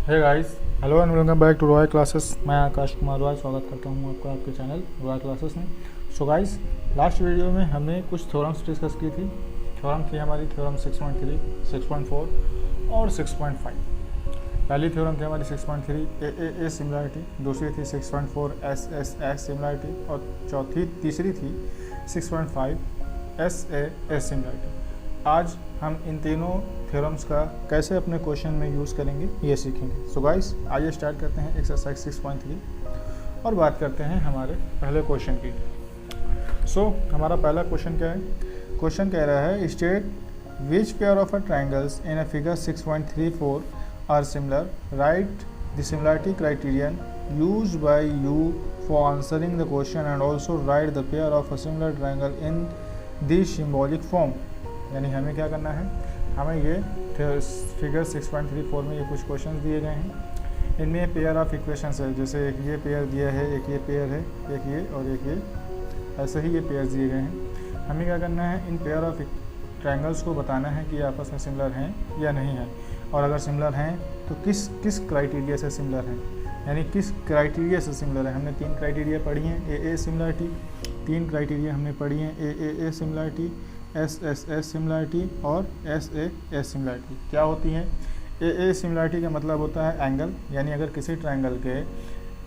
Hey guys, hello and welcome back to Roy classes. मैं आकाश कुमार रॉय स्वागत करता हूं आपका आपके चैनल रॉय क्लासेस में। सो गाइस, लास्ट वीडियो में हमने कुछ थ्योरम्स डिस्कस की थी। थ्योरम थी हमारी थ्योरम 6.3, 6.4 और 6.5। पहली थ्योरम थी हमारी 6.3 ए सिमिलरिटी, दूसरी थी 6.4 एस सिमिलरिटी और तीसरी थी 6.5 एस सिमिलरिटी। आज हम इन तीनों थ्योरम्स का कैसे अपने क्वेश्चन में यूज़ करेंगे ये सीखेंगे। सो गाइस, आइए स्टार्ट करते हैं एक्सरसाइज 6.3 और बात करते हैं हमारे पहले क्वेश्चन की। सो हमारा पहला क्वेश्चन क्या है? क्वेश्चन कह रहा है state which pair of a triangles in a figure 6.34 are similar, write the similarity criterion used by you for answering the question and also write the pair of a similar triangle in the symbolic form। यानी हमें क्या करना है, हमें ये figure 6.34 में ये कुछ क्वेश्चंस दिए गए हैं। इनमें पेयर ऑफ इक्वेशंस है, जैसे एक ये पेयर दिया है, एक ये पेयर है, एक ये और एक ये, ऐसे ही ये पेयर दिए गए हैं। हमें क्या करना है, इन पेयर ऑफ ट्रायंगल्स को बताना है कि ये आपस में सिमिलर हैं या नहीं है, और अगर सिमिलर हैं तो किस किस क्राइटेरिया से सिमिलर हैं, यानी किस क्राइटेरिया से सिमिलर है। हमने तीन क्राइटेरिया पढ़ी हैं, ए सिमिलरिटी, तीन क्राइटेरिया हमने पढ़ी हैं, ए सिमिलरिटी, एस सिमिलरिटी और एस सिमिलरिटी। क्या होती है? ए सिमिलरिटी का मतलब होता है एंगल, यानी अगर किसी ट्रायंगल के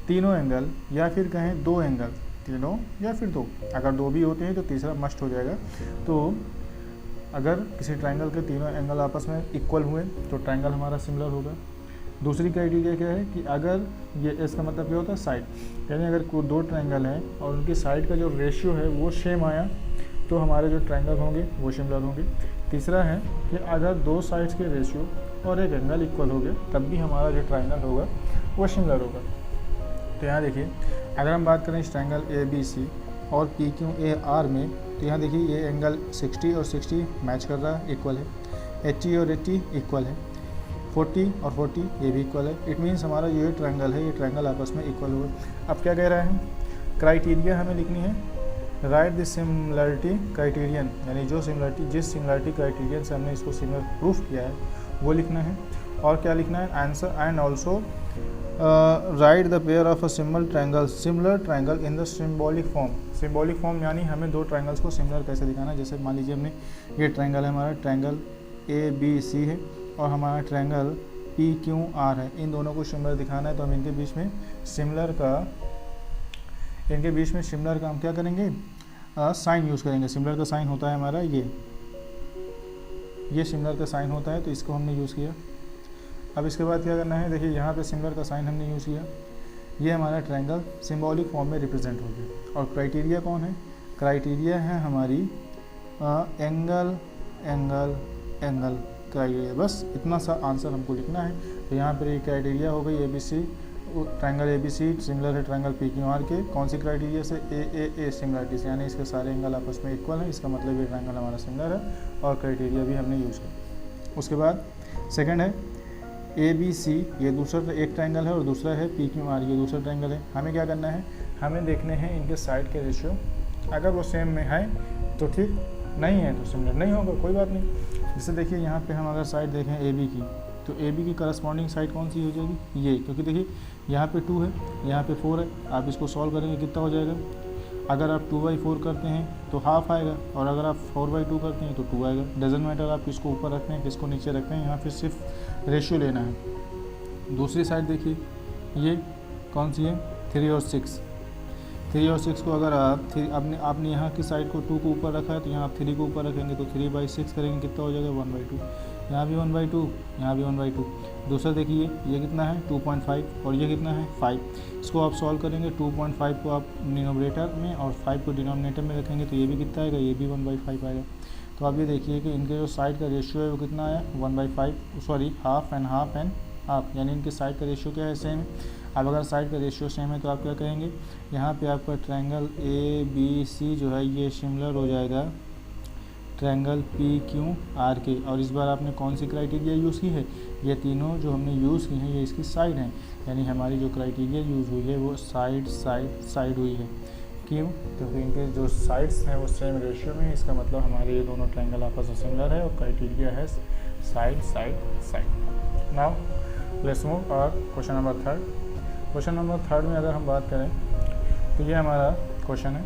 तीनों एंगल या फिर कहें दो एंगल, तीनों या फिर दो, अगर दो भी होते हैं तो तीसरा मस्ट हो जाएगा। तो अगर किसी ट्रायंगल के तीनों एंगल आपस में इक्वल हुए तो ट्रायंगल हमारा सिमिलर होगा। दूसरी क्राइटेरिया क्या है कि अगर ये एस का मतलब क्या होता है साइड, यानी अगर दो ट्रायंगल हैं और उनकी साइड का जो रेशियो है वो सेम आया तो हमारे जो ट्रायंगल होंगे वो सिमिलर होंगे। तीसरा है कि अगर दो साइड्स के रेशियो और एक एंगल इक्वल हो गए तब भी हमारा जो ट्रायंगल होगा वो सिमिलर होगा। तो यहाँ देखिए, अगर हम बात करें इस ट्रायंगल ए बी सी और पी क्यू ए आर में, तो यहाँ देखिए ये एंगल 60 और 60 मैच कर रहा है, इक्वल है। 80 और 80 इक्वल है। 40 और 40 ये भी इक्वल है। इट मीन्स हमारा जो ये ट्रायंगल है, ये ट्रायंगल आपस में इक्वल हुआ। अब क्या कह रहा है, क्राइटेरिया हमें लिखनी है, राइट द सिमिलरिटी क्राइटेरियन, यानी जो सिमिलरिटी जिस सिमिलरिटी क्राइटेरियन से हमने इसको सिमिलर प्रूफ किया है वो लिखना है। और क्या लिखना है, answer and also right the pair of a similar triangle in the symbolic form. Symbolic form यानी हमें दो ट्रायंगल्स को सिमिलर कैसे दिखाना है। जैसे मान लीजिए हमने ये ट्रायंगल है, हमारा ट्रायंगल ए बी सी है और हमारा ट्रायंगल पी क्यू आर है, इन दोनों को सिमिलर दिखाना है। तो हम इनके बीच में सिमिलर का हम क्या करेंगे, साइन यूज़ करेंगे। सिमिलर का साइन होता है हमारा ये सिमिलर का साइन होता है, तो इसको हमने यूज़ किया। अब इसके बाद क्या करना है, देखिए यहाँ पे सिमिलर का साइन हमने यूज़ किया, ये हमारा ट्रायंगल सिंबॉलिक फॉर्म में रिप्रेजेंट हो गया। और क्राइटेरिया कौन है, क्राइटेरिया है हमारी एंगल क्राइटेरिया। बस इतना सा आंसर हमको लिखना है। तो यहाँ पर ये क्राइटेरिया हो गई A B C, triangle A B C similar है ट्रायंगल पी क्यू आर के, कौन सी क्राइटेरिया से, ए सिमिलरिटी से, यानी इसके सारे एंगल आपस में इक्वल है, इसका मतलब ये ट्रायंगल हमारा सिमिलर है और क्राइटेरिया भी हमने यूज़ किया। उसके बाद सेकंड है ए बी सी, ये दूसरा एक ट्रायंगल है और दूसरा है पी क्यू आर, ये दूसरा ट्रायंगल है। हमें क्या करना है, हमें देखने हैं इनके साइड के रेशियो, अगर वो सेम में है तो ठीक, नहीं है तो सिमिलर नहीं होगा, कोई बात नहीं। जैसे देखिए यहाँ पे हम अगर साइड देखें ए बी की, तो ए बी की करस्पॉन्डिंग साइड कौन सी हो जाएगी, ये, क्योंकि देखिए यहाँ पे 2 है, यहाँ पे 4 है। आप इसको सॉल्व करेंगे कितना हो जाएगा, अगर आप 2/4 करते हैं तो हाफ आएगा, और अगर आप 4/2 करते हैं तो 2 आएगा। डजेंट मैटर आप किसको ऊपर रखते हैं किसको नीचे रखते हैं, यहाँ पे सिर्फ रेशियो लेना है। दूसरी साइड देखिए, ये कौन सी है, 3 और 6। 3 और 6 को अगर आपने यहाँ की साइड को 2 को ऊपर रखा है तो यहाँ आप 3 को ऊपर रखेंगे तो 3/6 करेंगे, कितना हो जाएगा 1/2। यहाँ भी 1/2, यहाँ भी 1/2। दूसरा देखिए ये कितना है 2.5 और ये कितना है 5। इसको आप सॉल्व करेंगे, 2.5 को आप डिनोमिनेटर में और 5 को डिनोमिनेटर में रखेंगे तो ये भी कितना आएगा, ये भी 1/5 आएगा। तो आप ये देखिए कि इनके जो साइड का रेशियो है वो कितना आया, 1/5, सॉरी हाफ एंड हाफ, यानी इनके साइड का रेशियो क्या है, सेम। अब अगर साइड का रेशियो सेम है तो आप क्या कहेंगे, यहाँ पे आपका ट्रायंगल ए बी सी जो है ये सिमिलर हो जाएगा ट्रायंगल पी क्यू आर के। और इस बार आपने कौन सी क्राइटेरिया यूज़ की है, ये तीनों जो हमने यूज़ की हैं ये इसकी साइड हैं, यानी हमारी जो क्राइटेरिया यूज़ हुई है वो साइड हुई है। क्यों, क्योंकि इनके जो साइड्स हैं वो सेम रेशियो में है, इसका मतलब हमारे ये दोनों ट्रायंगल आपस में सिमिलर है और क्राइटेरिया है साइड। नाउ लेट्स मूव और question number third. Question number third में अगर हम बात करें तो ये हमारा क्वेश्चन है।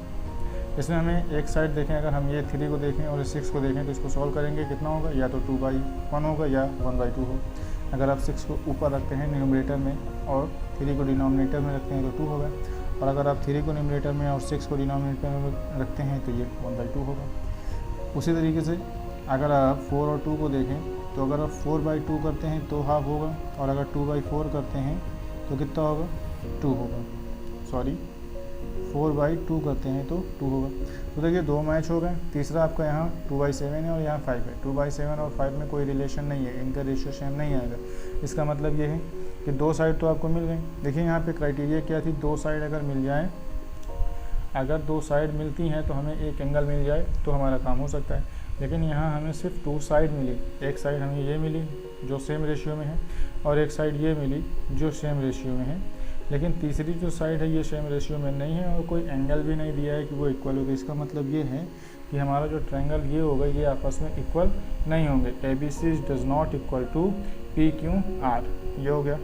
इसमें हमें एक साइड देखें, अगर हम ये 3 को देखें और 6 को देखें तो इसको सॉल्व करेंगे कितना होगा, या तो 2/1 होगा या 1/2 हो। अगर आप 6 को ऊपर रखते हैं न्यूमरेटर में और 3 को डिनोमिनेटर में रखते हैं तो 2 होगा, और अगर आप 3 को न्यूमरेटर में और 6 को डिनोमिनेटर में रखते हैं तो ये 1/2 होगा। उसी तरीके से अगर आप 4 और 2 को देखें तो अगर आप 4/2 करते हैं तो हाफ होगा, और अगर 2/4 करते हैं तो कितना होगा, 2 होगा। सॉरी 4/2 करते हैं तो 2 होगा। तो देखिए 2 मैच हो गए। तीसरा आपका यहाँ 2/7 है और यहाँ 5 है। 2/7 और 5 में कोई रिलेशन नहीं है, इनका रेशियो सेम नहीं आएगा। इसका मतलब ये है कि 2 साइड तो आपको मिल गई। देखिए यहाँ पे क्राइटेरिया क्या थी, 2 साइड अगर मिल जाए, अगर 2 साइड मिलती हैं तो हमें एक एंगल मिल जाए तो हमारा काम हो सकता है। लेकिन यहाँ हमें सिर्फ 2 साइड मिली। एक साइड हमें ये मिली जो सेम रेशियो में है, और एक साइड ये मिली जो सेम रेशियो में है। लेकिन तीसरी जो साइड है ये सेम रेशियो में नहीं है, और कोई एंगल भी नहीं दिया है कि वो इक्वल होगा। इसका मतलब ये है कि हमारा जो ट्रायंगल ये होगा ये आपस में इक्वल नहीं होंगे। ABC does not equal to PQR, ये हो गया।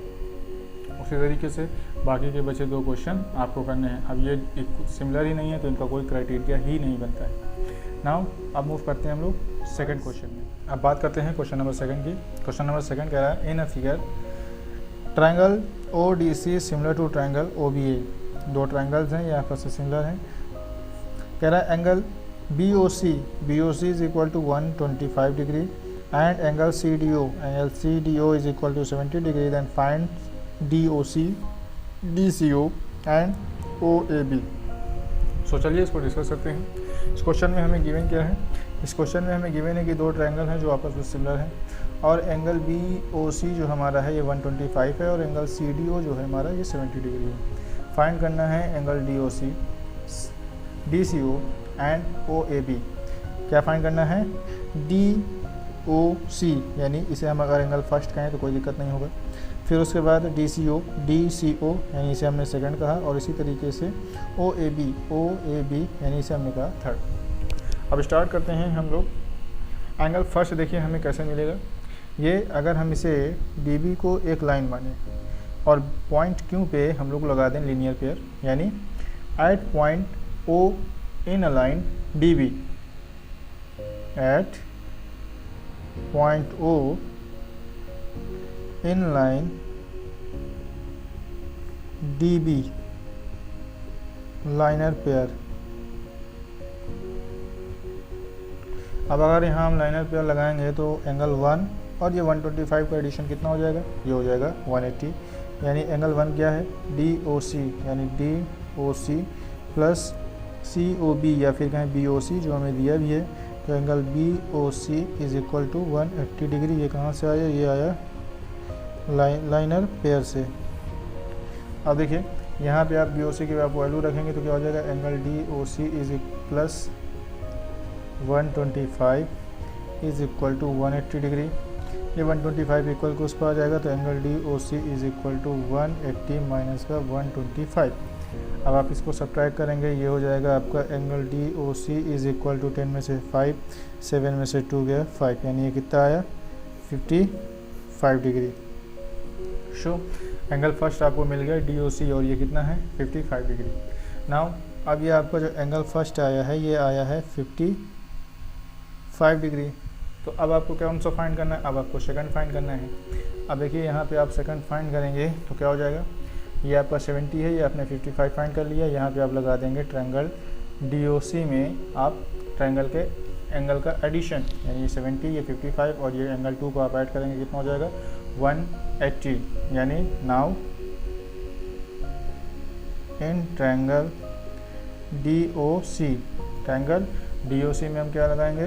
उसी तरीके से बाकी के बचे 2 क्वेश्चन आपको करने हैं। अब ये सिमिलर ही नहीं है तो इनका कोई क्राइटेरिया ही नहीं बनता है। नाउ अब मूव करते हैं हम लोग सेकंड क्वेश्चन में। अब बात करते हैं क्वेश्चन नंबर 2 की। क्वेश्चन नंबर 2 कह रहा है, in a figure triangle ODC similar to triangle OBA। 2 triangles हैं, ये आपस में सिमिलर हैं। कह रहा है angle BOC is equal to 125 degree and angle CDO is equal to 70 degree. Then find DOC, DCO and OAB। So चलिए इसको डिस्कस करते हैं। इस क्वेश्चन में हमें गिवन क्या है, इस क्वेश्चन में हमें गिवन है कि 2 ट्रायंगल हैं जो आपस में सिमिलर हैं, और एंगल BOC जो हमारा है ये 125 है, और एंगल CDO जो है हमारा ये 70 डिग्री है। फाइंड करना है angle DOC, DCO and OAB। क्या फाइंड करना है, DOC यानी इसे हम अगर एंगल फर्स्ट कहें तो कोई दिक्कत नहीं होगा। फिर उसके बाद DCO यानी इसे हमने सेकंड कहा, और इसी तरीके से OAB यानी इसे हमने कहा थर्ड। अब स्टार्ट करते हैं हम लोग। एंगल फर्स्ट देखिए हमें कैसे मिलेगा। ये अगर हम इसे DB को एक लाइन माने और पॉइंट Q पे हम लोग लगा दें लीनियर पेयर, यानी at point O in a line DB, at point O in line DB linear pair. अब अगर यहाँ हम लाइनर पेयर लगाएंगे तो एंगल 1 और ये 125 का एडिशन कितना हो जाएगा, ये हो जाएगा 180। यानी एंगल 1 क्या है, DOC यानी DOC प्लस COB या फिर कहें BOC जो हमें दिया भी है। तो angle BOC is equal to 180 degree. ये कहाँ से आया, ये आया लाइनर पेयर से। अब देखिए यहाँ पे आप BOC की आप वैल्यू रखेंगे तो क्या हो जाएगा, angle DOC is plus 125 is equal to 180 degree. ये 125 इक्वल को उस पर आ जाएगा, तो angle DOC is equal to 180 minus का 125। अब आप इसको सब्ट्रैक्ट करेंगे, ये हो जाएगा आपका angle DOC is equal to 10 में से 5, 7 में से 2 गया 5, यानी ये कितना आया 55 डिग्री। शो एंगल फर्स्ट आपको मिल गया DOC, और ये कितना है 55 डिग्री। नाउ अब ये आपका जो एंगल फर्स्ट आया है ये आया है 55 डिग्री। तो अब आपको कौन सा फाइंड करना है, अब आपको सेकंड फाइंड करना है। अब देखिए यहाँ पे आप सेकंड फाइंड करेंगे तो क्या हो जाएगा, ये आपका 70 है, ये आपने 55 फाइंड कर लिया। यहाँ पे आप लगा देंगे ट्रायंगल DOC में आप ट्रायंगल के एंगल का एडिशन, यानी ये 70 ये 55 और ये एंगल 2 को आप ऐड करेंगे, कितना हो जाएगा 180। यानी नाउ इन ट्रायंगल DOC में हम क्या लगाएंगे,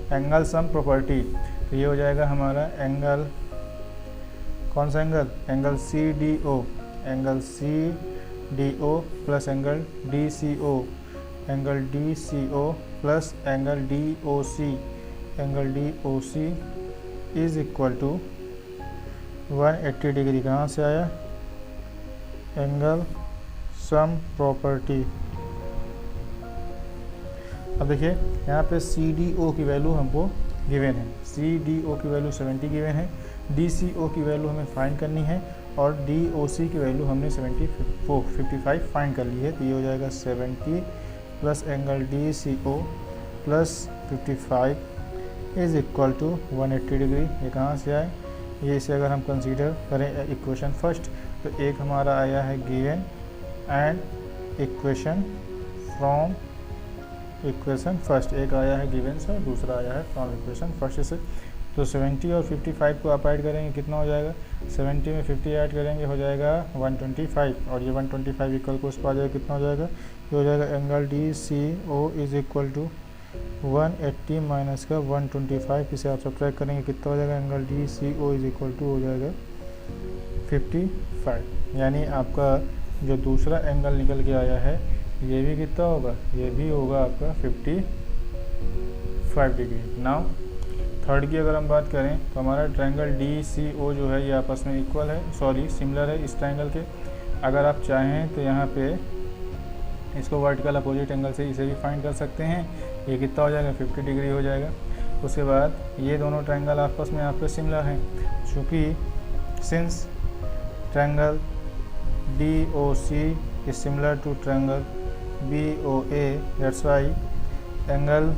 एंगल सम प्रॉपर्टी। तो ये हो जाएगा हमारा एंगल, कौन सा angle, angle CDO plus angle DCO plus angle DOC is equal to 180 degree. कहाँ से आया, एंगल सम प्रॉपर्टी। अब देखिए यहाँ पे CDO की वैल्यू हमको गिवन है, CDO की वैल्यू 70 गिवन है, DCO की वैल्यू हमें फाइंड करनी है और DOC की वैल्यू हमने 55 फाइंड कर ली है। तो ये हो जाएगा 70 plus angle DCO plus 55 is equal to 180 degree. ये कहाँ से आए, ये इसे अगर हम कंसीडर करें इक्वेशन फर्स्ट, तो एक हमारा आया है given and equation from equation first, एक आया है गिवन से और दूसरा आया है फ्रॉम इक्वेशन फर्स्ट से। तो 70 और 55 को आप ऐड करेंगे कितना हो जाएगा, 70 में 50 ऐड करेंगे हो जाएगा 125 और ये 125 इक्वल को उस पर आ जाएगा कितना हो जाएगा, ये हो जाएगा angle DCO is equal to 180 minus का 125, इसे आप सब्ट्रैक्ट करेंगे कितना हो जाएगा, angle DCO is equal to हो जाएगा 55। यानी आपका जो दूसरा एंगल निकल के आया है ये भी कितना होगा, ये भी होगा आपका 55 डिग्री। नाउ थर्ड की अगर हम बात करें तो हमारा ट्रायंगल DCO जो है ये आपस में इक्वल है, सॉरी सिमिलर है इस ट्रायंगल के। अगर आप चाहें तो यहाँ पे इसको वर्टिकल अपोजिट एंगल से इसे भी फाइंड कर सकते हैं, ये कितना हो जाएगा 50 डिग्री हो जाएगा। उसके बाद ये दोनों ट्रायंगल आपस में आपके सिमिलर हैं, चूँकि since triangle DOC is similar to triangle BOA, that's why angle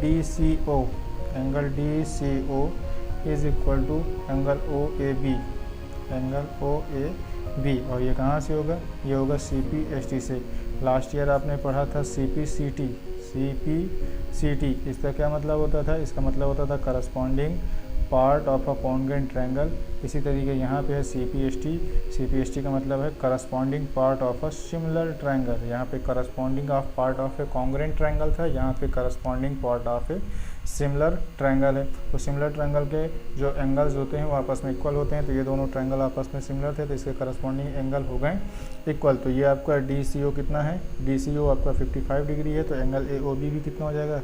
DCO is equal to angle OAB, और ये कहाँ से होगा, ये होगा CPST से। लास्ट ईयर आपने पढ़ा था CPCT, इसका क्या मतलब होता था, इसका मतलब होता था corresponding part of a congruent triangle. इसी तरीके यहाँ पे है CPST का मतलब है corresponding part of a similar triangle. यहाँ पे corresponding of part of A congruent triangle था, यहाँ पे corresponding part of a similar triangle है। तो सिमिलर ट्रायंगल के जो एंगल्स होते हैं वो आपस में इक्वल होते हैं, तो ये दोनों ट्रायंगल आपस में सिमिलर थे तो इसके करस्पॉन्डिंग एंगल हो गए इक्वल। तो ये आपका DCO कितना है, DCO आपका 55 डिग्री है, तो एंगल AOB भी कितना हो जाएगा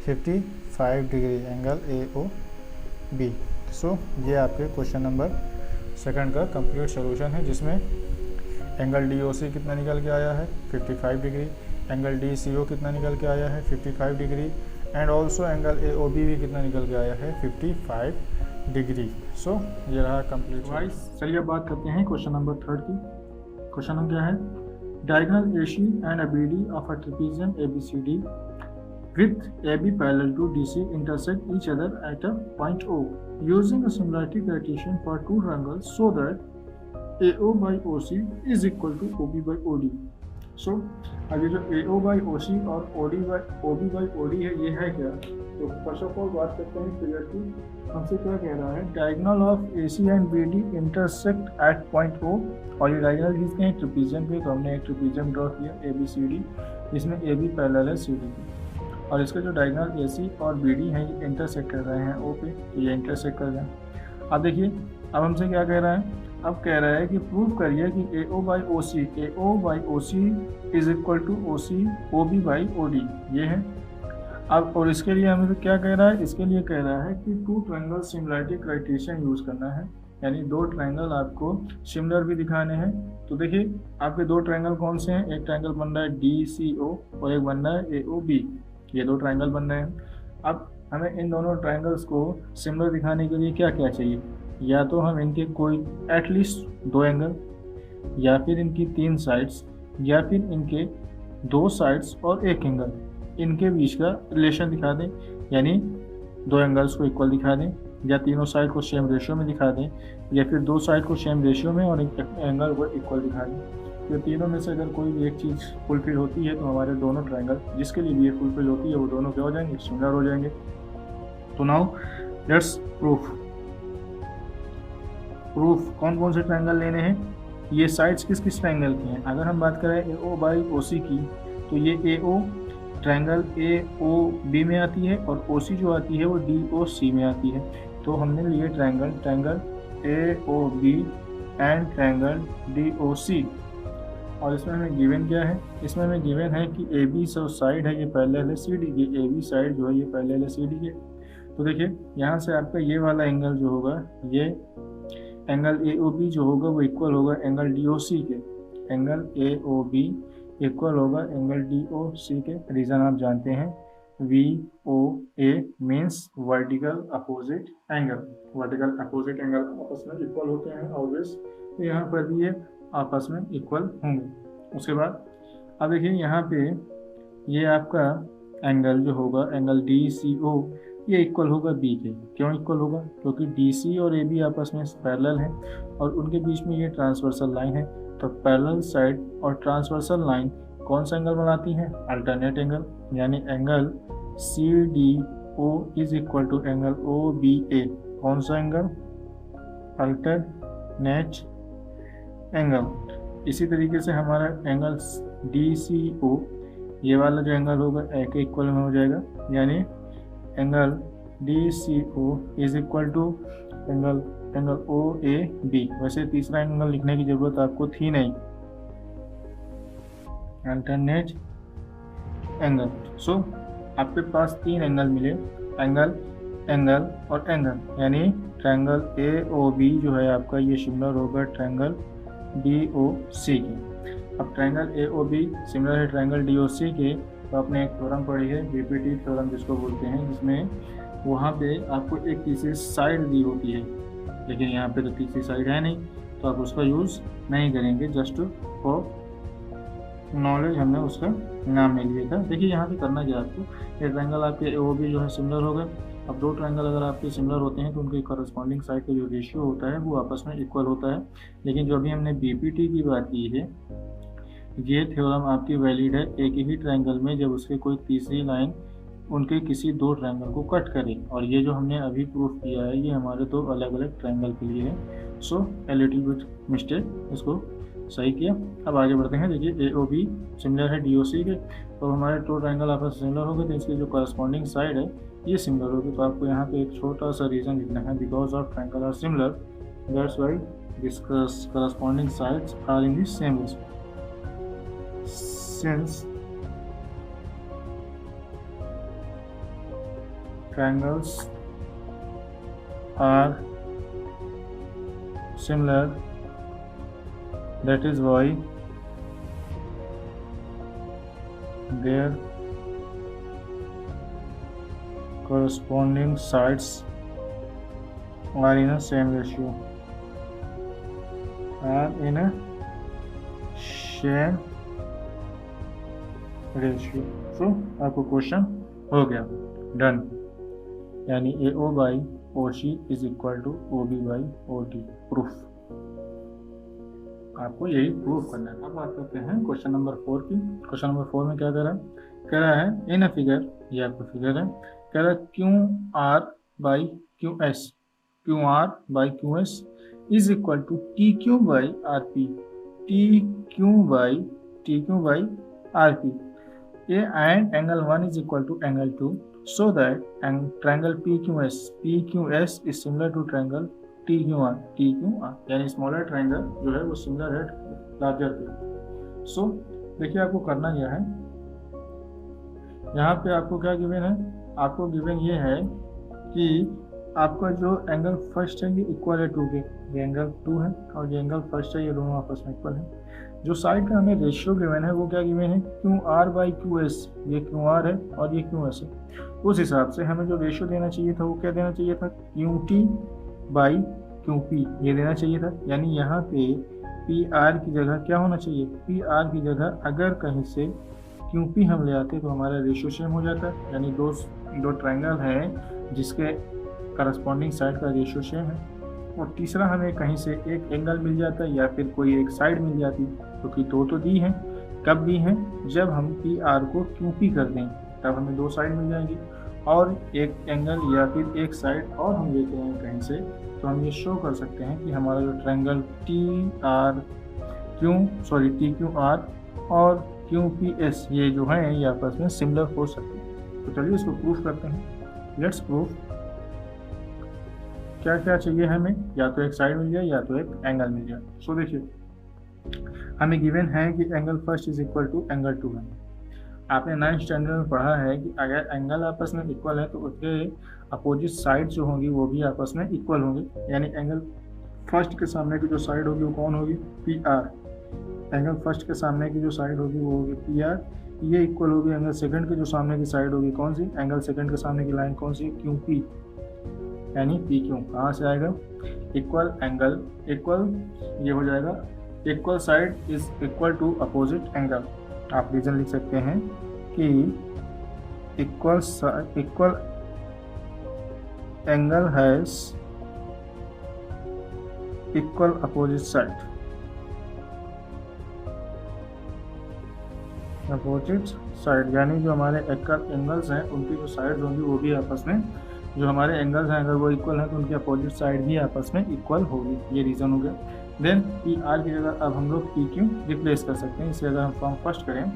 55 डिग्री एंगल AOB। सो ये आपके क्वेश्चन नंबर सेकंड का कंप्लीट सॉल्यूशन है, जिसमें एंगल DOC कितना निकल के आया है 55 डिग्री, एंगल DCO कितना निकल के आया है 55 degree and also angle AOB भी कितना निकल के आया है 55 डिग्री। सो ये रहा कंप्लीट वाइज। चलिए अब बात करते हैं क्वेश्चन नंबर थर्ड की। क्वेश्चन नंबर क्या है, diagonal AC and BD of a trapezium ABCD with AB parallel to DC intersect each other at a point O using a similarity criterion for two triangles so that AO by OC is equal to OB by OD। So अब ये जो AO by OC और OB by OD है ये है क्या, तो first of all बात करते हैं फिगर की। हमसे क्या कह रहा है, diagonal of AC and BD intersect at point O, और ये डायगोनल किसके हैं ट्रेपेजियम पे, तो हमने एक ट्रेपेजियम ड्रॉ किया ABCD, इसमें AB पैरेलल है CD के, और इसके जो डायगोनल AC और BD हैं ये इंटरसेक्ट कर रहे हैं O पे, तो ये इंटरसेक्ट कर रहे हैं। अब देखिए अब हमसे क्या कह रहा है, अब कह रहा है कि प्रूव करिए कि AO by OC is equal to OB by OD, ये है। अब और इसके लिए हमें तो क्या कह रहा है, इसके लिए कह रहा है कि two triangle similarity criterion use करना है, यानी दो ट्रायंगल आपको सिमिलर भी दिखाने हैं। तो देखिए आपके दो ट्रायंगल कौन से हैं, एक ट्रायंगल बन रहा है DCO और एक बन रहा है AOB, ये दो ट्रायंगल बन रहे हैं। अब हमें इन दोनों ट्रायंगल्स को सिमिलर दिखाने के लिए क्या क्या चाहिए, या तो हम इनके कोई एटलीस्ट दो एंगल, या फिर इनकी तीन साइड्स, या फिर इनके दो साइड्स और एक एंगल, इनके बीच का रिलेशन दिखा दें, यानी दो एंगल्स को इक्वल दिखा दें, या तीनों साइड को सेम रेशियो में दिखा दें, या फिर दो साइड को सेम रेशियो में और एक एंगल को इक्वल दिखा दें। तो तीनों में से अगर कोई भी एक चीज़ फुलफिल होती है तो हमारे दोनों ट्रायंगल जिसके लिए भी ये फुलफिल होती है वो दोनों क्या हो जाएंगे, सिमिलर हो जाएंगे। तो नाउ लेट्स प्रूफ कौन कौन से ट्रायंगल लेने हैं, ये साइड्स किस किस ट्रायंगल की हैं। अगर हम बात करें AO by OC की, तो ये AO ट्रायंगल AOB में आती है और OC जो आती है वो DOC में आती है। तो हमने लिए triangle AOB and triangle DOC, और इसमें हमें गिवन क्या है, इसमें हमें गिवन है कि AB साइड है ये पैरेलल है CD की, AB साइड जो है ये पैरेलल है CD के। तो देखिए यहाँ से आपका ये वाला एंगल जो होगा, ये एंगल AOB जो होगा वो इक्वल होगा एंगल DOC के, एंगल AOB इक्वल होगा एंगल DOC के। रीज़न आप जानते हैं, V O A means vertical opposite angle. Vertical opposite angle आपस में इक्वल होते हैं ऑलवेज, तो यहाँ पर भी ये आपस में इक्वल होंगे। उसके बाद अब देखिए यहाँ पे ये आपका एंगल जो होगा एंगल डी सी ओ ये इक्वल होगा बी के। क्यों इक्वल होगा? क्योंकि डी सी और ए बी आपस में पैरेलल हैं और उनके बीच में ये ट्रांसवर्सल लाइन है। तो पैरेलल साइड और ट्रांसवर्सल लाइन कौन सा एंगल बनाती है? Alternate angle. यानी angle C D O is equal to angle O B A. कौन सा एंगल? Alternate angle. इसी तरीके से हमारा एंगल डी सी ओ ये वाला जो एंगल होगा ए के इक्वल में हो जाएगा। यानी angle D C O is equal to angle O A B. वैसे तीसरा एंगल लिखने की जरूरत आपको थी नहीं, अल्टरनेट एंगल। सो आपके पास तीन एंगल मिले, एंगल एंगल और एंगल। यानी ट्रायंगल ए ओ बी जो है आपका ये सिमिलर होगा ट्रायंगल डी ओ सी के। अब triangle A O B similar है ट्रायंगल डी ओ सी के, तो आपने एक थ्योरम पढ़ी है बीपीटी थ्योरम जिसको बोलते हैं, जिसमें वहाँ पे आपको एक तीसरी साइड दी होती है, लेकिन यहाँ पे तो तीसरी साइड है नहीं, तो आप उसका यूज़ नहीं करेंगे। जस्ट फॉर नॉलेज हमने उसका नाम नहीं लिया था। देखिए यहाँ पे करना क्या आपको, ये ट्रायंगल आपके ए ओ बी जो है सिमिलर हो गए। अब दो ट्रायंगल अगर आपके सिमिलर होते हैं तो उनके करस्पॉन्डिंग साइड का जो रेशियो होता है वो आपस में इक्वल होता है। लेकिन जो अभी हमने बीपीटी की बात की है, ये थ्योरम आपकी वैलिड है एक ही ट्रायंगल में जब उसके कोई तीसरी लाइन उनके किसी दो ट्रायंगल को कट करे। और ये जो हमने अभी प्रूफ किया है ये हमारे दो अलग अलग ट्रायंगल के लिए है। सो ए लिटिल बिट मिस्टेक, इसको सही किया। अब आगे बढ़ते हैं। देखिए ए ओ बी सिमिलर है डी ओ सी के, तो हमारे दो ट्रायंगल आपस में सिमिलर हो गए, तो इसकी जो करस्पॉन्डिंग साइड है ये सिमिलर होगी। तो आपको यहाँ पे एक छोटा सा रीज़न लिखना है, because of triangle are similar that's why this corresponding sides are in the same ratio. Since triangles are similar, that is why their corresponding sides are in a same ratio, are in a same ratio. So आपको question हो गया, done. यानी A O by O C is equal to O B by O D, proof. आपको यही proof करना है। अब बात करते हैं क्वेश्चन नंबर 4 की। क्वेश्चन नंबर 4 में क्या कह रहा है इन अ फिगर, ये आपको फिगर है, कह रहा है Q R by Q S, Q R by Q S is equal to T Q by R P, T Q by R P. And angle 1 is equal to angle 2, so that triangle PQS is similar to triangle TQR। यानी smaller triangle जो है वो similar है larger के। सो देखिए आपको करना क्या है, यहाँ पे आपको क्या गिवन है, आपको गिवन ये है कि आपका जो एंगल फर्स्ट है ये इक्वल है 2 के, ये एंगल 2 है और ये एंगल फर्स्ट है, ये दोनों आपस में इक्वल है। जो साइड का हमें रेशियो गिवन है वो क्या गिवन है, Q R by Q S, ये क्यू आर है और ये क्यू एस है। उस हिसाब से हमें जो रेशियो देना चाहिए था वो क्या देना चाहिए था, Q T by Q P ये देना चाहिए था। यानी यहाँ पे पी आर की जगह क्या होना चाहिए, पी आर की जगह अगर कहीं से क्यू पी हम ले आते तो हमारा रेशियो सेम हो जाता है। यानी दो ट्रायंगल हैं जिसके करस्पॉन्डिंग साइड का रेशियो सेम है, और तीसरा हमें कहीं से एक एंगल मिल जाता है या फिर कोई एक साइड मिल जाती, क्योंकि दो तो दी हैं। कब दी हैं, जब हम पी आर को क्यू पी कर दें तब हमें दो साइड मिल जाएंगी, और एक एंगल या फिर एक साइड और हम लेते हैं कहीं से, तो हम ये शो कर सकते हैं कि हमारा जो ट्रायंगल टी क्यू आर और क्यू पी एस ये जो हैं ये आपस में सिमिलर हो सकते हैं। तो चलिए इसको प्रूफ करते हैं। Let's proof. क्या क्या चाहिए हमें, या तो एक साइड मिल जाए या तो एक एंगल मिल जाए। सो देखिए हमें गिवन है कि angle first is equal to angle 2 है। आपने 9th स्टैंडर्ड में पढ़ा है कि अगर एंगल आपस में इक्वल है तो उसके अपोजिट साइड जो होंगी वो भी आपस में इक्वल होंगी। यानी एंगल फर्स्ट के सामने की जो साइड होगी वो कौन होगी, पी आर। एंगल फर्स्ट के सामने की जो साइड होगी वो होगी पी आर। ये इक्वल होगी एंगल सेकंड के जो सामने की साइड होगी कौन सी, एंगल सेकंड के सामने की लाइन कौन सी, क्यू पी, यानी पी क्यू। कहाँ से आएगा, इक्वल एंगल, इक्वल ये हो जाएगा equal side is equal to opposite angle. आप रीजन लिख सकते हैं कि equal angle has equal opposite side, opposite side यानी जो हमारे एंगल्स हैं उनकी जो साइड्स होंगी वो भी आपस में, जो हमारे एंगल्स हैं अगर वो इक्वल हैं तो उनकी अपोजिट साइड भी आपस में इक्वल होगी। ये रीज़न हो गया। देन पी आर की जगह अब हम लोग पी क्यू रिप्लेस कर सकते हैं। इसे अगर हम फॉर्म फर्स्ट करें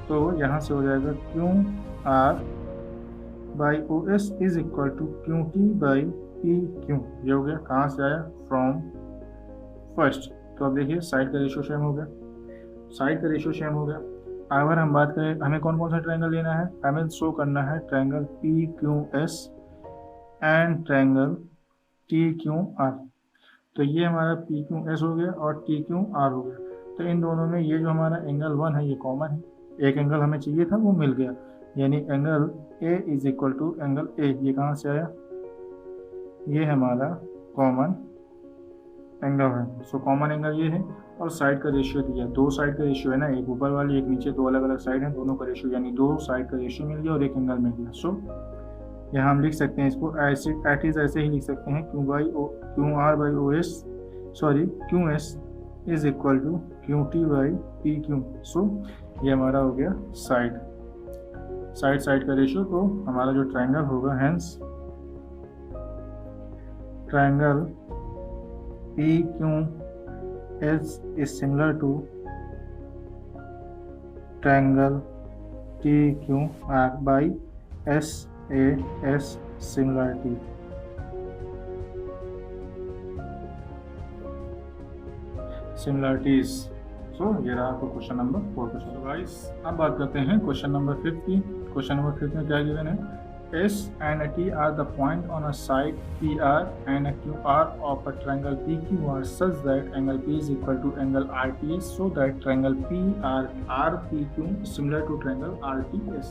तो यहाँ से हो जाएगा Q R by O S is equal to Q T by P Q. ये हो गया, कहाँ से आया, फ्रॉम फर्स्ट। तो अब देखिए साइड का रेशियो सेम हो गया, साइड का रेशियो सेम हो गया। अगर हम बात करें हमें कौन कौन सा ट्रायंगल लेना है, हमें शो करना है triangle P Q S and triangle T Q are. तो ये हमारा पी क्यू एस हो गया और टी क्यू आर हो गया। तो इन दोनों में ये जो हमारा एंगल 1 है ये कॉमन है, एक एंगल हमें चाहिए था वो मिल गया, यानी angle A is equal to angle A. ये कहाँ से आया, ये हमारा कॉमन एंगल है। सो कॉमन एंगल ये है और साइड का रेशियो दिया, दो साइड का रेशियो है ना, एक ऊपर वाली एक नीचे, दो अलग अलग साइड है, दोनों का रेशियो यानी दो साइड का रेशियो मिल गया और एक एंगल मिल गया। सो यहाँ हम लिख सकते हैं इसको ऐसे, ऐसे ही लिख सकते हैं Q R by O S sorry Q S is equal to Q T by P Q. So ये हमारा हो गया साइड का रेशियो। तो हमारा जो ट्रायंगल होगा hence triangle P Q S is similar to triangle T Q R by S A S similarity. Similarities. So ये रहा आपको क्वेश्चन नंबर 4 का। चलो गाइस अब बात करते हैं क्वेश्चन नंबर 5 की। क्वेश्चन नंबर 5 में क्या गिवन है, S and T are the point on a side PR and a QR of a triangle PQR such that angle P is equal to angle RTS so that triangle PRPQ is similar to triangle RTS।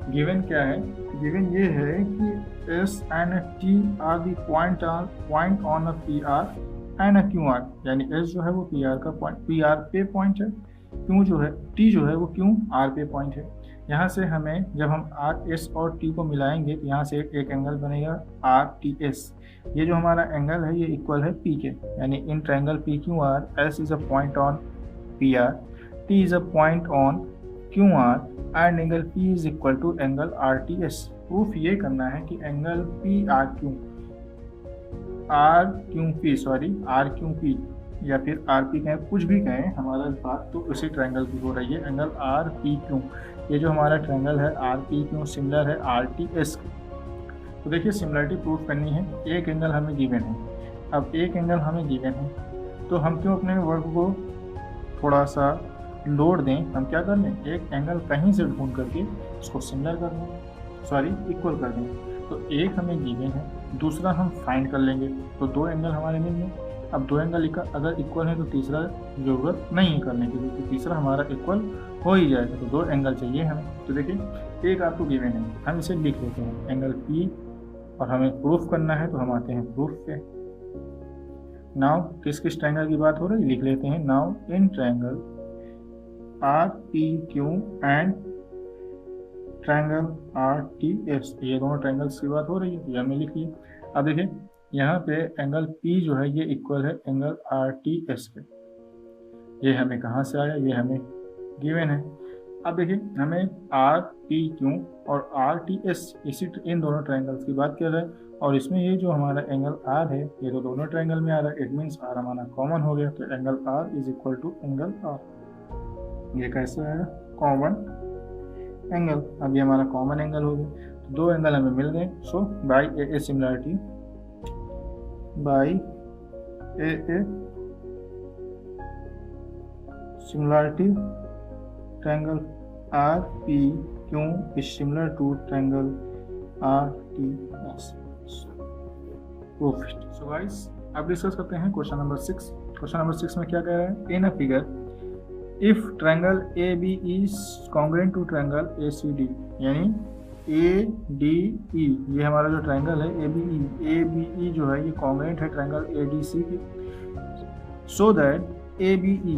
Given क्या है, given ये है कि S and T are the point on a PR and a QR, यानी S जो है वो PR का पॉइंट, PR पे पॉइंट है, Q जो है T जो है वो QR पे पॉइंट है। यहाँ से हमें जब हम आर एस और टी को मिलाएंगे तो यहाँ से एक एंगल बनेगा आर टी एस। ये जो हमारा एंगल है ये इक्वल है पी के, यानी in triangle P Q R S is a point on P R, T is a point on Q R and angle P is equal to angle R T S. Proof ये करना है कि angle P R Q P या फिर R P कहें, कुछ भी कहें, हमारा बात तो उसी ट्रायंगल की हो रही है, एंगल आर पी क्यू। ये जो हमारा ट्रायंगल है आर पी क्यू सिमिलर है आर टी एस के। तो देखिए सिमिलरिटी प्रूफ करनी है, एक एंगल हमें गिवन है। अब एक एंगल हमें गिवन है तो हम क्यों अपने वर्क को थोड़ा सा लोड दें, हम क्या कर लें, एक एंगल कहीं से ढूंढ करके उसको सिमिलर कर दें, इक्वल कर दें। तो एक हमें गिवन है, दूसरा हम फाइंड कर लेंगे, तो दो एंगल हमारे मिल गए। अब दो एंगल अगर इक्वल है तो तीसरा ज़रूरत नहीं है करने की, क्योंकि तीसरा हमारा इक्वल हो ही जाएगा। तो दो एंगल चाहिए हमें। तो देखिए एक आपको गिवन है, हम इसे लिख लेते हैं एंगल पी, और हमें प्रूफ करना है तो हम आते हैं प्रूफ पे। नाउ किस ट्रायंगल की बात हो रही है लिख लेते हैं। Now in triangle R P Q and triangle R T S, ये दोनों ट्रायंगल्स की बात हो रही है, तो ये हमें लिख लिया। अब देखिए यहाँ पे एंगल P जो है ये इक्वल है एंगल आर टी एस के। ये हमें कहाँ से आया, ये हमें गिवन है। अब देखिए हमें आर पी क्यू और आर टी एस इन दोनों ट्रायंगल्स की बात कर रहे हैं, और इसमें ये जो हमारा एंगल आर है ये तो दोनों ट्रायंगल में आ रहा है। इट मीन्स आर हमारा कॉमन हो गया, तो angle R is equal to angle R. ये कैसे आएगा, कॉमन एंगल। अब ये हमारा कॉमन एंगल हो गया, तो दो एंगल हमें मिल गए। So by A similarity, by A similarity triangle R P Q is similar to triangle R T S. So guys अब डिस्कस करते हैं क्वेश्चन नंबर 6। क्वेश्चन नंबर 6 में क्या कह रहा है, in a figure if triangle A B is congruent to triangle A C D, यानी A D ई, ये हमारा जो ट्रायंगल है ए बी ई जो है ये कॉन्ग्रुएंट है ट्रायंगल ए डी सी के, सो दैट ए डी ई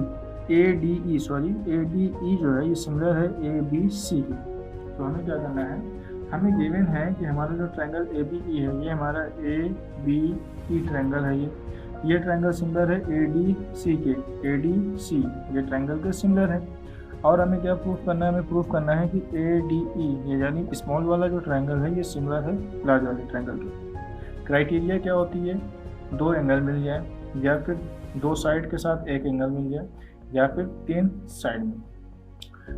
जो है ये सिमिलर है ए बी सी के। तो हमें क्या करना है, हमें गिवन है कि हमारा जो ट्रायंगल ए बी ई है ये हमारा ए बी ई ट्रायंगल है, ये ट्रायंगल सिमिलर है ए डी सी के, ए डी सी ये ट्रायंगल के सिमिलर है। और हमें क्या प्रूफ करना है, हमें प्रूफ करना है कि ए डी ई ये यानी स्मॉल वाला जो ट्रायंगल है ये सिमिलर है लार्ज वाले ट्रायंगल के। क्राइटेरिया क्या होती है, दो एंगल मिल जाए, या फिर दो साइड के साथ एक एंगल मिल जाए, या फिर तीन साइड में।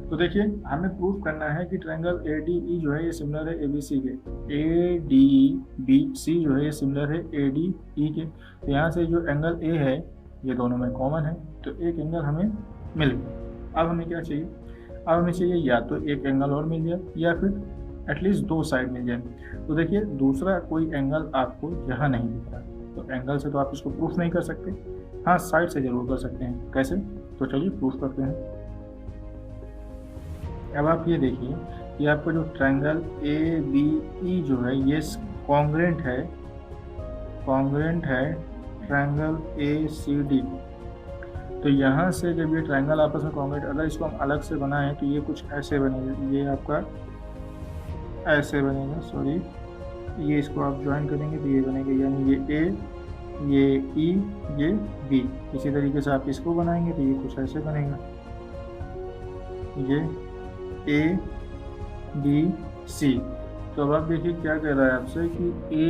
तो देखिए हमें प्रूफ करना है कि ट्रायंगल ए डी ई जो है ये सिमिलर है ए बी सी के, ए डी बी सी जो है ये सिमिलर है ए डी ई के। तो यहाँ से जो एंगल ए है ये दोनों में कॉमन है, तो एक एंगल हमें मिल गया। अब हमें क्या चाहिए, अब हमें चाहिए या तो एक एंगल और मिल जाए या फिर एटलीस्ट दो साइड मिल जाए। तो देखिए दूसरा कोई एंगल आपको यहाँ नहीं दिख रहा, तो एंगल से तो आप इसको प्रूफ नहीं कर सकते, हाँ साइड से जरूर कर सकते हैं। कैसे, तो चलिए प्रूफ करते हैं। अब आप ये देखिए कि आपका जो ट्रायंगल ए बी ई जो है ये कॉन्ग्रुएंट है ट्रायंगल ए सी डी। तो यहाँ से जब ये ट्रायंगल आपस में कॉन्ग्रुएंट, अगर इसको हम अलग से बनाएं तो ये कुछ ऐसे बनेगा, ये आपका ऐसे बनेगा, सॉरी ये इसको आप ज्वाइन करेंगे तो ये बनेगा, यानी ये ए ये ई ये बी। इसी तरीके से आप इसको बनाएंगे तो ये कुछ ऐसे बनेगा, ये ए बी सी। तो अब आप देखिए क्या कह रहा है आपसे कि ए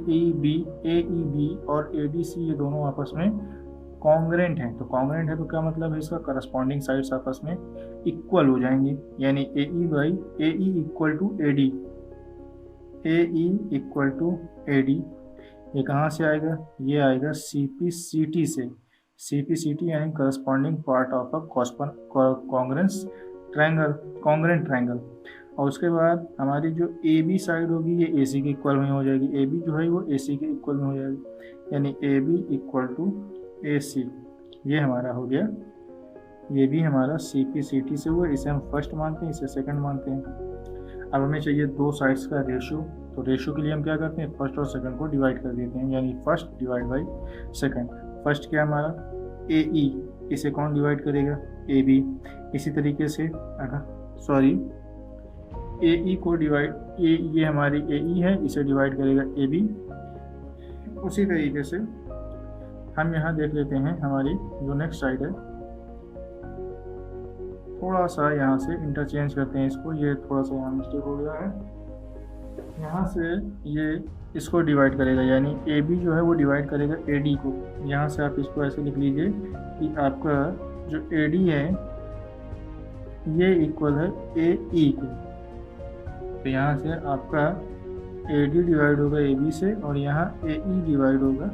ई बी और ए डी सी ये दोनों आपस में कॉन्ग्रुएंट हैं। तो कॉन्ग्रुएंट है तो क्या मतलब है, इसका करस्पॉन्डिंग साइड्स आपस में इक्वल हो जाएंगी, यानी A E equal to A D, A E equal to A D. ये कहाँ से आएगा, ये आएगा सी पी सी टी से, सी पी सी टी यानी corresponding part of a congruent triangle. और उसके बाद हमारी जो ए बी साइड होगी ये ए सी के इक्वल में हो जाएगी, ए बी जो है वो ए सी के इक्वल में हो जाएगी, यानी A B equal to A C. ये हमारा हो गया, ये भी हमारा सी पी सी टी से हुआ, इसे हम फर्स्ट मानते हैं, इसे सेकंड मानते हैं। अब हमें चाहिए दो साइड्स का रेशियो, तो रेशियो के लिए हम क्या करते हैं, फर्स्ट और सेकंड को डिवाइड कर देते हैं, यानी first divide by second. First क्या हमारा ए ई, इसे कौन डिवाइड करेगा, ए बी। इसी तरीके से सॉरी ए ई को डिवाइड, ये हमारी ए ई है, इसे डिवाइड करेगा ए बी। उसी तरीके से हम यहाँ देख लेते हैं हमारी जो नेक्स्ट साइड है, थोड़ा सा यहाँ से इंटरचेंज करते हैं इसको, ये थोड़ा सा यहाँ मिस्टेक हो गया है, यहाँ से ये इसको डिवाइड करेगा, यानी ए बी जो है वो डिवाइड करेगा ए डी को। यहाँ से आप इसको ऐसे लिख लीजिए कि आपका जो ए डी है ये इक्वल है ए ई के। तो यहाँ से आपका ए डी डिवाइड होगा ए बी से, और यहाँ ए ई डिवाइड होगा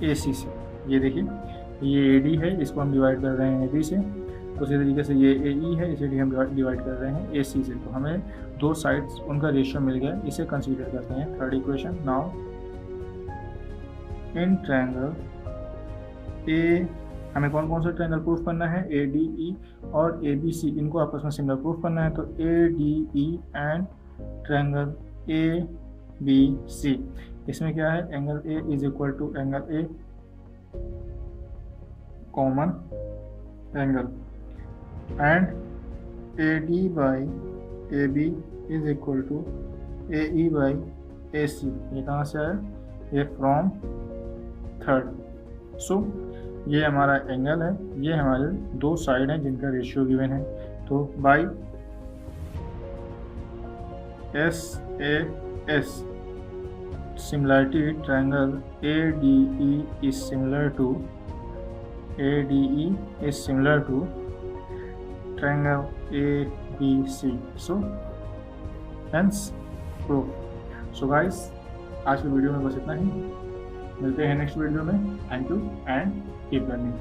ए सी से। ये देखिए ये ए डी है, इसको हम डिवाइड कर रहे हैं ए बी से, उसी तरीके से ये ए ई है, इसे हम डिवाइड कर रहे हैं ए सी से। तो हमें दो साइड्स उनका रेशियो मिल गया, इसे कंसीडर करते हैं third equation. Now in triangle A, हमें कौन कौन सा ट्रायंगल प्रूफ करना है, ए डी ई और ए बी सी, इनको आपस में सिमिलर प्रूफ करना है। तो A D E and triangle A B C, इसमें क्या है, angle A is equal to angle A common angle, and A D by A B is equal to A E by A C. ये कहाँ से आया, ये from third. सो ये हमारा एंगल है, ये हमारे दो साइड हैं जिनका रेशियो गिवन है। तो by S A S similarity triangle A D E is similar to triangle ABC. So hence proof. So guys, आज की वीडियो में बस इतना ही, मिलते हैं नेक्स्ट वीडियो में। Thank you and keep learning.